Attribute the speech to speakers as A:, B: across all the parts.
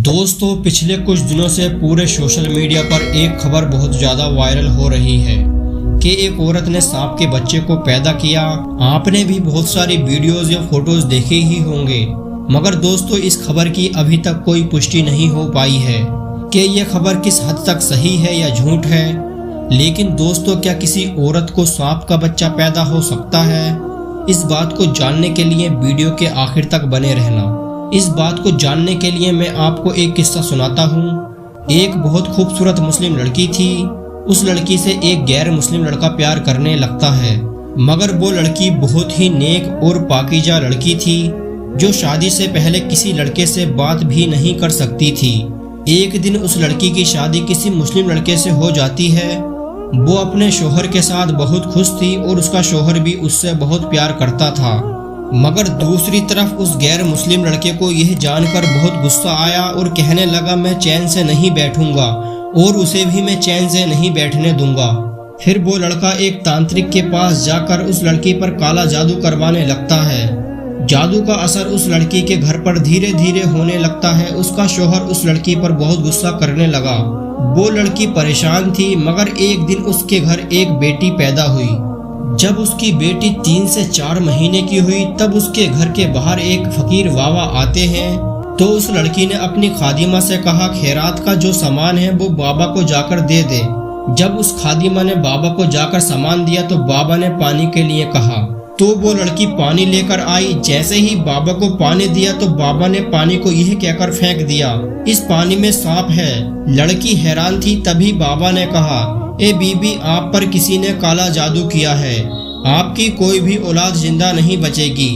A: दोस्तों, पिछले कुछ दिनों से पूरे सोशल मीडिया पर एक खबर बहुत ज़्यादा वायरल हो रही है कि एक औरत ने सांप के बच्चे को पैदा किया। आपने भी बहुत सारी वीडियोस या फोटोज देखे ही होंगे, मगर दोस्तों इस खबर की अभी तक कोई पुष्टि नहीं हो पाई है कि यह खबर किस हद तक सही है या झूठ है। लेकिन दोस्तों, क्या किसी औरत को सांप का बच्चा पैदा हो सकता है? इस बात को जानने के लिए वीडियो के आखिर तक बने रहना। इस बात को जानने के लिए मैं आपको एक किस्सा सुनाता हूँ। एक बहुत खूबसूरत मुस्लिम लड़की थी। उस लड़की से एक गैर मुस्लिम लड़का प्यार करने लगता है, मगर वो लड़की बहुत ही नेक और पाकीज़ा लड़की थी जो शादी से पहले किसी लड़के से बात भी नहीं कर सकती थी। एक दिन उस लड़की की शादी किसी मुस्लिम लड़के से हो जाती है। वो अपने शोहर के साथ बहुत खुश थी और उसका शोहर भी उससे बहुत प्यार करता था। मगर दूसरी तरफ उस गैर मुस्लिम लड़के को यह जानकर बहुत गुस्सा आया और कहने लगा, मैं चैन से नहीं बैठूंगा और उसे भी मैं चैन से नहीं बैठने दूंगा। फिर वो लड़का एक तांत्रिक के पास जाकर उस लड़की पर काला जादू करवाने लगता है। जादू का असर उस लड़की के घर पर धीरे धीरे होने लगता है। उसका शोहर उस लड़की पर बहुत गुस्सा करने लगा। वो लड़की परेशान थी, मगर एक दिन उसके घर एक बेटी पैदा हुई। जब उसकी बेटी 3 से 4 महीने की हुई तब उसके घर के बाहर एक फकीर बाबा आते हैं। तो उस लड़की ने अपनी खादिमा से कहा, खैरात का जो सामान है वो बाबा को जाकर दे दे। जब उस खादिमा ने बाबा को जाकर सामान दिया तो बाबा ने पानी के लिए कहा, तो वो लड़की पानी लेकर आई। जैसे ही बाबा को पानी दिया तो बाबा ने पानी को यह कहकर फेंक दिया, इस पानी में सांप है। लड़की हैरान थी। तभी बाबा ने कहा, ए बीबी, आप पर किसी ने काला जादू किया है, आपकी कोई भी औलाद जिंदा नहीं बचेगी।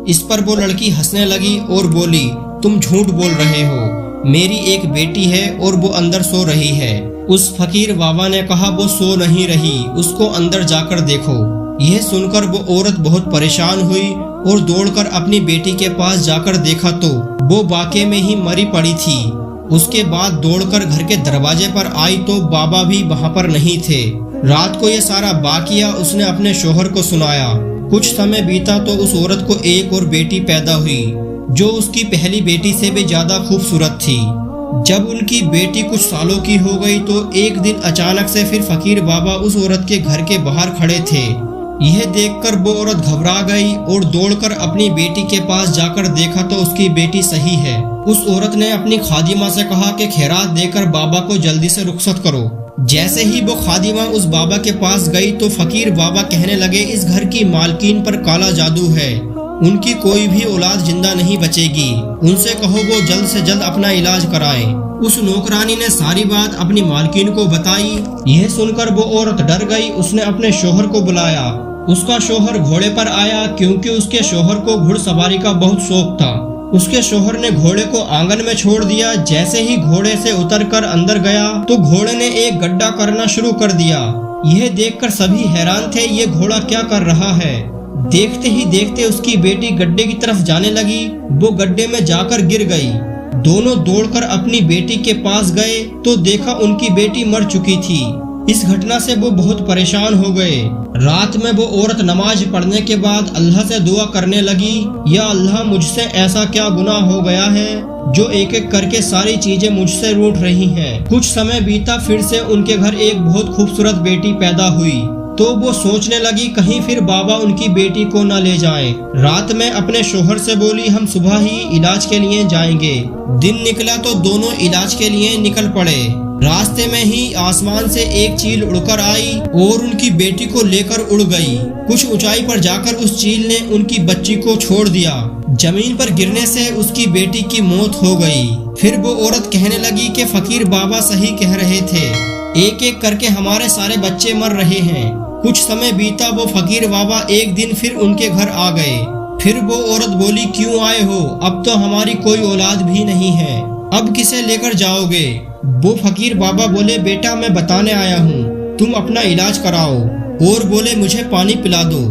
A: इस पर वो लड़की हंसने लगी और बोली, तुम झूठ बोल रहे हो, मेरी एक बेटी है और वो अंदर सो रही है। उस फकीर बाबा ने कहा, वो सो नहीं रही, उसको अंदर जाकर देखो। यह सुनकर वो औरत बहुत परेशान हुई और दौड़कर अपनी बेटी के पास जाकर देखा तो वो वाकई में ही मरी पड़ी थी। उसके बाद दौड़कर घर के दरवाजे पर आई तो बाबा भी वहाँ पर नहीं थे। रात को यह सारा वाकया उसने अपने शोहर को सुनाया। कुछ समय बीता तो उस औरत को एक और बेटी पैदा हुई जो उसकी पहली बेटी से भी ज्यादा खूबसूरत थी। जब उनकी बेटी कुछ सालों की हो गई तो एक दिन अचानक से फिर फकीर बाबा उस औरत के घर के बाहर खड़े थे। यह देखकर वो औरत घबरा गई और दौड़कर अपनी बेटी के पास जाकर देखा तो उसकी बेटी सही है। उस औरत ने अपनी खादिमा से कहा कि खैरात देकर बाबा को जल्दी से रुखसत करो। जैसे ही वो खादिमा उस बाबा के पास गई तो फकीर बाबा कहने लगे, इस घर की मालकिन पर काला जादू है, उनकी कोई भी औलाद जिंदा नहीं बचेगी, उनसे कहो वो जल्द से जल्द अपना इलाज कराएं। उस नौकरानी ने सारी बात अपनी मालकिन को बताई। यह सुनकर वो औरत डर गई। उसने अपने शोहर को बुलाया। उसका शोहर घोड़े पर आया क्योंकि उसके शोहर को घुड़सवारी का बहुत शौक था। उसके शोहर ने घोड़े को आंगन में छोड़ दिया। जैसे ही घोड़े से उतरकर अंदर गया तो घोड़े ने एक गड्ढा करना शुरू कर दिया। यह देखकर सभी हैरान थे, ये घोड़ा क्या कर रहा है। देखते ही देखते उसकी बेटी गड्ढे की तरफ जाने लगी। वो गड्ढे में जाकर गिर गई। दोनों दौड़कर अपनी बेटी के पास गए तो देखा उनकी बेटी मर चुकी थी। इस घटना से वो बहुत परेशान हो गए। रात में वो औरत नमाज पढ़ने के बाद अल्लाह से दुआ करने लगी, या अल्लाह, मुझसे ऐसा क्या गुनाह हो गया है जो एक एक करके सारी चीजें मुझसे रूठ रही हैं। कुछ समय बीता, फिर से उनके घर एक बहुत खूबसूरत बेटी पैदा हुई तो वो सोचने लगी कहीं फिर बाबा उनकी बेटी को न ले जाएं। रात में अपने शोहर से बोली, हम सुबह ही इलाज के लिए जाएंगे। दिन निकला तो दोनों इलाज के लिए निकल पड़े। रास्ते में ही आसमान से एक चील उड़कर आई और उनकी बेटी को लेकर उड़ गई। कुछ ऊंचाई पर जाकर उस चील ने उनकी बच्ची को छोड़ दिया। जमीन पर गिरने से उसकी बेटी की मौत हो गई। फिर वो औरत कहने लगी कि फकीर बाबा सही कह रहे थे, एक एक करके हमारे सारे बच्चे मर रहे हैं। कुछ समय बीता, वो फकीर बाबा एक दिन फिर उनके घर आ गए। फिर वो औरत बोली, क्यों आए हो? अब तो हमारी कोई औलाद भी नहीं है, अब किसे लेकर जाओगे? वो फकीर बाबा बोले, बेटा, मैं बताने आया हूँ, तुम अपना इलाज कराओ। और बोले, मुझे पानी पिला दो।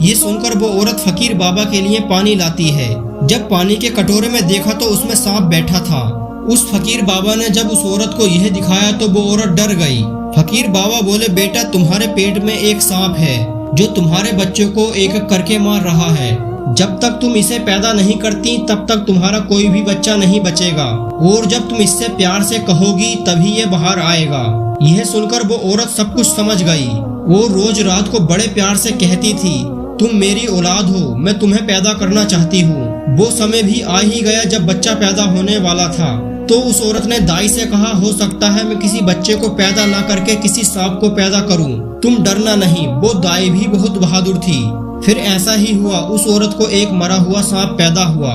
A: ये सुनकर वो औरत फकीर बाबा के लिए पानी लाती है। जब पानी के कटोरे में देखा तो उसमें सांप बैठा था। उस फकीर बाबा ने जब उस औरत को यह दिखाया तो वो औरत डर गई। फकीर बाबा बोले, बेटा, तुम्हारे पेट में एक सांप है जो तुम्हारे बच्चों को एक एक करके मार रहा है। जब तक तुम इसे पैदा नहीं करती तब तक तुम्हारा कोई भी बच्चा नहीं बचेगा, और जब तुम इससे प्यार से कहोगी तभी ये बाहर आएगा। यह सुनकर वो औरत सब कुछ समझ गई। वो रोज रात को बड़े प्यार से कहती थी, तुम मेरी औलाद हो, मैं तुम्हें पैदा करना चाहती हूँ। वो समय भी आ ही गया जब बच्चा पैदा होने वाला था। तो उस औरत ने दाई से कहा, हो सकता है मैं किसी बच्चे को पैदा ना करके किसी सांप को पैदा करूं, तुम डरना नहीं। वो दाई भी बहुत बहादुर थी। फिर ऐसा ही हुआ, उस औरत को एक मरा हुआ सांप पैदा हुआ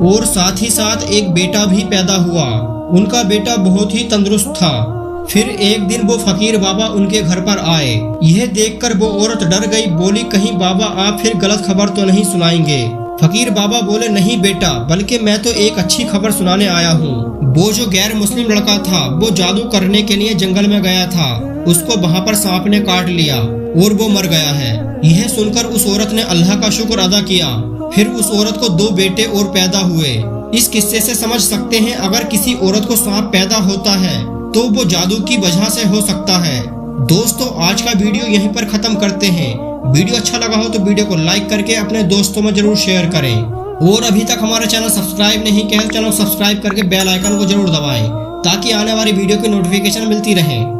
A: और साथ ही साथ एक बेटा भी पैदा हुआ। उनका बेटा बहुत ही तंदुरुस्त था। फिर एक दिन वो फकीर बाबा उनके घर पर आए। यह देखकर वो औरत डर गई, बोली कहीं बाबा आप फिर गलत खबर तो नहीं सुनाएंगे। फकीर बाबा बोले, नहीं बेटा, बल्कि मैं तो एक अच्छी खबर सुनाने आया हूँ। वो जो गैर मुस्लिम लड़का था वो जादू करने के लिए जंगल में गया था, उसको वहाँ पर सांप ने काट लिया और वो मर गया है। यह सुनकर उस औरत ने अल्लाह का शुक्र अदा किया। फिर उस औरत को 2 बेटे और पैदा हुए। इस किस्से से समझ सकते हैं, अगर किसी औरत को सांप पैदा होता है तो वो जादू की वजह से हो सकता है। दोस्तों, आज का वीडियो यहीं पर खत्म करते हैं। वीडियो अच्छा लगा हो तो वीडियो को लाइक करके अपने दोस्तों में जरूर शेयर करें, और अभी तक हमारा चैनल सब्सक्राइब नहीं किया तो चैनल सब्सक्राइब करके बेल आइकन को जरूर दबाएं ताकि आने वाली वीडियो की नोटिफिकेशन मिलती रहे।